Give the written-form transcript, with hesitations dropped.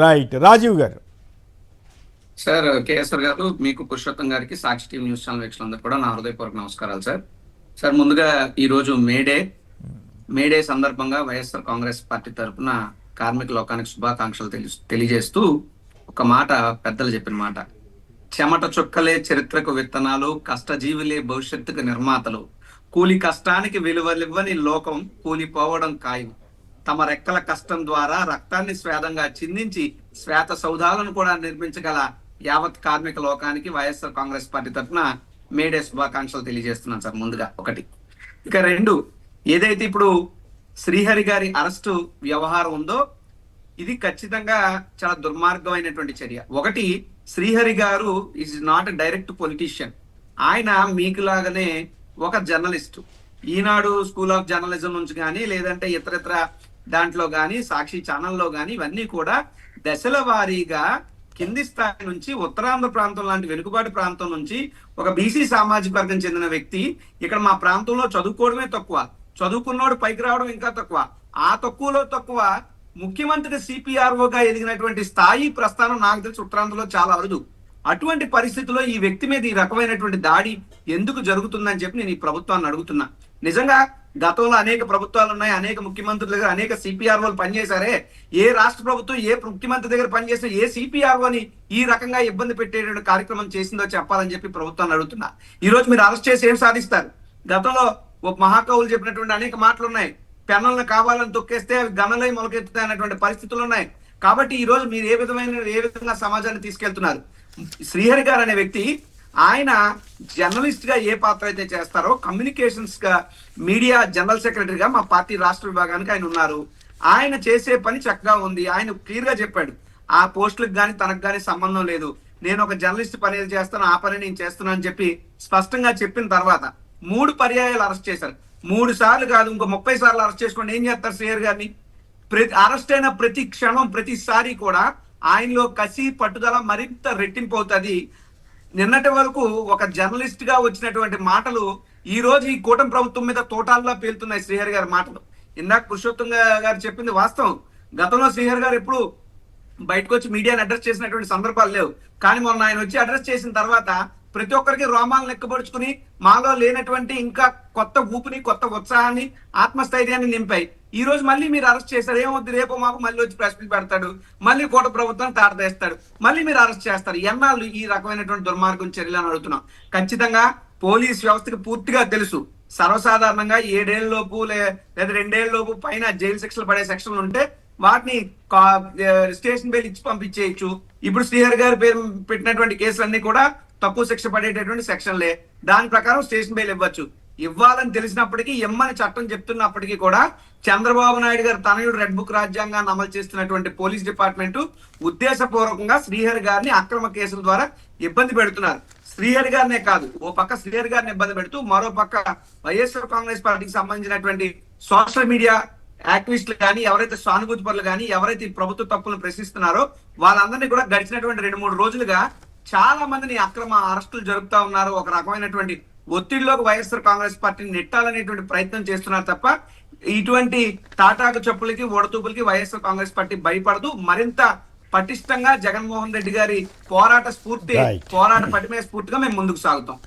Right. Rajiv గారు. Sir KSR గారు, మీకు పురుషోత్తం గారికి, సాక్షి టీవీ న్యూస్ ఛానల్ వీక్షకులందరూ కూడా నా హృదయపూర్వక నమస్కారాలు సార్. సార్ ముందుగా ఈరోజు మేడే సందర్భంగా వైఎస్ఆర్ కాంగ్రెస్ పార్టీ తరఫున కార్మిక లోకానికి శుభాకాంక్షలు తెలియజేస్తూ ఒక మాట, పెద్దలు చెప్పిన మాట, చెమట చుక్కలే చరిత్రకు విత్తనాలు, కష్టజీవులే భవిష్యత్తుకు నిర్మాతలు, కూలి కష్టానికి విలువలివ్వని లోకం కూలిపోవడం ఖాయం, తమ రెక్కల కష్టం ద్వారా రక్తాన్ని స్వేదంగా చిందించి శ్వేత సౌధాలను కూడా నిర్మించగల యావత్ కార్మిక లోకానికి వైఎస్ఆర్ కాంగ్రెస్ పార్టీ తరఫున మేడే శుభాకాంక్షలు తెలియజేస్తున్నాను సార్. ముందుగా ఒకటి. ఇక రెండు, ఏదైతే ఇప్పుడు శ్రీహరి గారి అరెస్టు వ్యవహారం ఉందో ఇది ఖచ్చితంగా చాలా దుర్మార్గమైనటువంటి చర్య. ఒకటి, శ్రీహరి గారు ఈజ్ నాట్ డైరెక్ట్ పొలిటీషియన్. ఆయన మీకులాగానే ఒక journalist. Eenadu school of journalism నుంచి కానీ, లేదంటే ఇతరత్ర దాంట్లో కానీ, సాక్షి ఛానల్లో కానీ, ఇవన్నీ కూడా దశల వారీగా కింది స్థాయి నుంచి ఉత్తరాంధ్ర ప్రాంతం లాంటి వెనుకబాటు ప్రాంతం నుంచి ఒక బీసీ సామాజిక వర్గం చెందిన వ్యక్తి ఇక్కడ మా ప్రాంతంలో చదువుకోవడమే తక్కువ, చదువుకున్నోడు పైకి రావడం ఇంకా తక్కువ, ఆ తక్కువలో తక్కువ ముఖ్యమంత్రి సిపిఆర్ఓగా ఎదిగినటువంటి స్థాయి ప్రస్థానం నాకు తెలిసి ఉత్తరాంధ్రలో చాలా అరుదు. అటువంటి పరిస్థితుల్లో ఈ వ్యక్తి మీద ఈ రకమైనటువంటి దాడి ఎందుకు జరుగుతుందని చెప్పి నేను ఈ ప్రభుత్వాన్ని అడుగుతున్నా. నిజంగా గతంలో అనేక ప్రభుత్వాలు ఉన్నాయి, అనేక ముఖ్యమంత్రుల దగ్గర అనేక సిపిఆర్ఓలు పనిచేశారే. ఏ రాష్ట్ర ప్రభుత్వం ఏ ముఖ్యమంత్రి దగ్గర పనిచేసిన ఏ సిపిఆర్ఓని ఈ రకంగా ఇబ్బంది పెట్టేటువంటి కార్యక్రమం చేసిందో చెప్పాలని చెప్పి ప్రభుత్వాన్ని అడుగుతున్నా. ఈ రోజు మీరు అరెస్ట్ చేసి ఏం సాధిస్తారు? గతంలో ఒక మహాకవులు చెప్పినటువంటి అనేక మాటలు ఉన్నాయి. పెన్నులను కావాలని తొక్కేస్తే అవి గన్నలై మొలకెత్తుతాయి అన్నటువంటి పరిస్థితులు ఉన్నాయి. కాబట్టి ఈ రోజు మీరు ఏ విధంగా సమాజాన్ని తీసుకెళ్తున్నారు? శ్రీహరి గారు అనే వ్యక్తి, ఆయన జర్నలిస్ట్ గా ఏ పాత్ర అయితే చేస్తారో, కమ్యూనికేషన్స్ గా మీడియా జనరల్ సెక్రటరీగా మా పార్టీ రాష్ట్ర విభాగానికి ఆయన ఉన్నారు. ఆయన చేసే పని చక్కగా ఉంది. ఆయన క్లియర్ గా చెప్పాడు, ఆ పోస్టులకు కానీ తనకు కానీ సంబంధం లేదు, నేను ఒక జర్నలిస్ట్ పని ఏది చేస్తాను ఆ పని నేను చేస్తున్నాను అని చెప్పి స్పష్టంగా చెప్పిన తర్వాత 3 పర్యాయాలు అరెస్ట్ చేశారు. 3 సార్లు కాదు, ఇంకో 30 సార్లు అరెస్ట్ చేసుకోండి. ఏం చేస్తారు శ్రీహరి గారిని? అరెస్ట్ అయిన ప్రతి క్షణం, ప్రతిసారి కూడా ఆయనలో కసి పట్టుదల మరింత రెట్టింపు అవుతుంది. నిన్నటి వరకు ఒక జర్నలిస్ట్ గా వచ్చినటువంటి మాటలు ఈ రోజు ఈ కూటమి ప్రభుత్వం మీద తోటాల్లో పేలుతున్నాయి శ్రీహరి గారి మాటలు. ఇందాక పురుషోత్తం గారు చెప్పింది వాస్తవం. గతంలో శ్రీహరి గారు ఎప్పుడు బయటకు వచ్చి మీడియాని అడ్రస్ చేసినటువంటి సందర్భాలు లేవు. కానీ మొన్న ఆయన వచ్చి అడ్రస్ చేసిన తర్వాత ప్రతి ఒక్కరికి రోమాలను లెక్కపరుచుకుని మాలో లేనటువంటి ఇంకా కొత్త ఊపిని, కొత్త ఉత్సాహాన్ని, ఆత్మస్థైర్యాన్ని నింపాయి. ఈ రోజు మళ్ళీ మీరు అరెస్ట్ చేస్తారు. ఏమవుద్ది? రేపు మాకు మళ్ళీ వచ్చి ప్రెస్ మీట్ పెడతాడు, మళ్ళీ కోట ప్రభుత్వాన్ని తాడదేస్తాడు, మళ్ళీ మీరు అరెస్ట్ చేస్తారు. ఎన్నాళ్ళు ఈ రకమైనటువంటి దుర్మార్గం చర్యలను అడుగుతున్నాం. ఖచ్చితంగా పోలీస్ వ్యవస్థకి పూర్తిగా తెలుసు, సర్వసాధారణంగా 7 ఏళ్లలోపు లేదా 2 ఏళ్లలోపు పైన జైలు శిక్షలు పడే సెక్షన్లు ఉంటే వాటిని స్టేషన్ బెయిల్ ఇచ్చి పంపించేయచ్చు. ఇప్పుడు శ్రీహరి గారి పేరు పెట్టినటువంటి కేసులన్నీ కూడా తక్కువ శిక్ష పడేటటువంటి సెక్షన్లే. దాని ప్రకారం స్టేషన్ బెయిల్ ఇవ్వచ్చు. ఇవ్వాలని తెలిసినప్పటికీ, ఎమ్మని చట్టం చెప్తున్నప్పటికీ కూడా చంద్రబాబు నాయుడు గారు తనయుడు రెడ్ బుక్ రాజ్యాంగాన్ని అమలు చేస్తున్నటువంటి పోలీస్ డిపార్ట్మెంట్ ఉద్దేశపూర్వకంగా శ్రీహరి గారిని అక్రమ కేసుల ద్వారా ఇబ్బంది పెడుతున్నారు. శ్రీహరి గారినే కాదు, ఓ పక్క శ్రీహరి గారిని ఇబ్బంది పెడుతూ మరో పక్క వైఎస్ఆర్ కాంగ్రెస్ పార్టీకి సంబంధించినటువంటి సోషల్ మీడియా యాక్టివిస్టులు కానీ, ఎవరైతే సానుభూతి పరులు కానీ, ఎవరైతే ప్రభుత్వ తప్పులను ప్రశ్నిస్తున్నారో వాళ్ళందరినీ కూడా గడిచినటువంటి 2-3 రోజులుగా చాలా మందిని అక్రమ అరెస్టులు జరుపుతా ఉన్నారు. ఒక రకమైనటువంటి ఒత్తిడిలోకి వైఎస్ఆర్ కాంగ్రెస్ పార్టీని నెట్టాలనేటువంటి ప్రయత్నం చేస్తున్నారు తప్ప ఇటువంటి తాటాకు చెప్పులకి, ఒడతూపులకి వైఎస్ఆర్ కాంగ్రెస్ పార్టీ భయపడదు. మరింత పటిష్టంగా జగన్మోహన్ రెడ్డి గారి పోరాట పటిమే స్ఫూర్తిగా మేము ముందుకు సాగుతాం.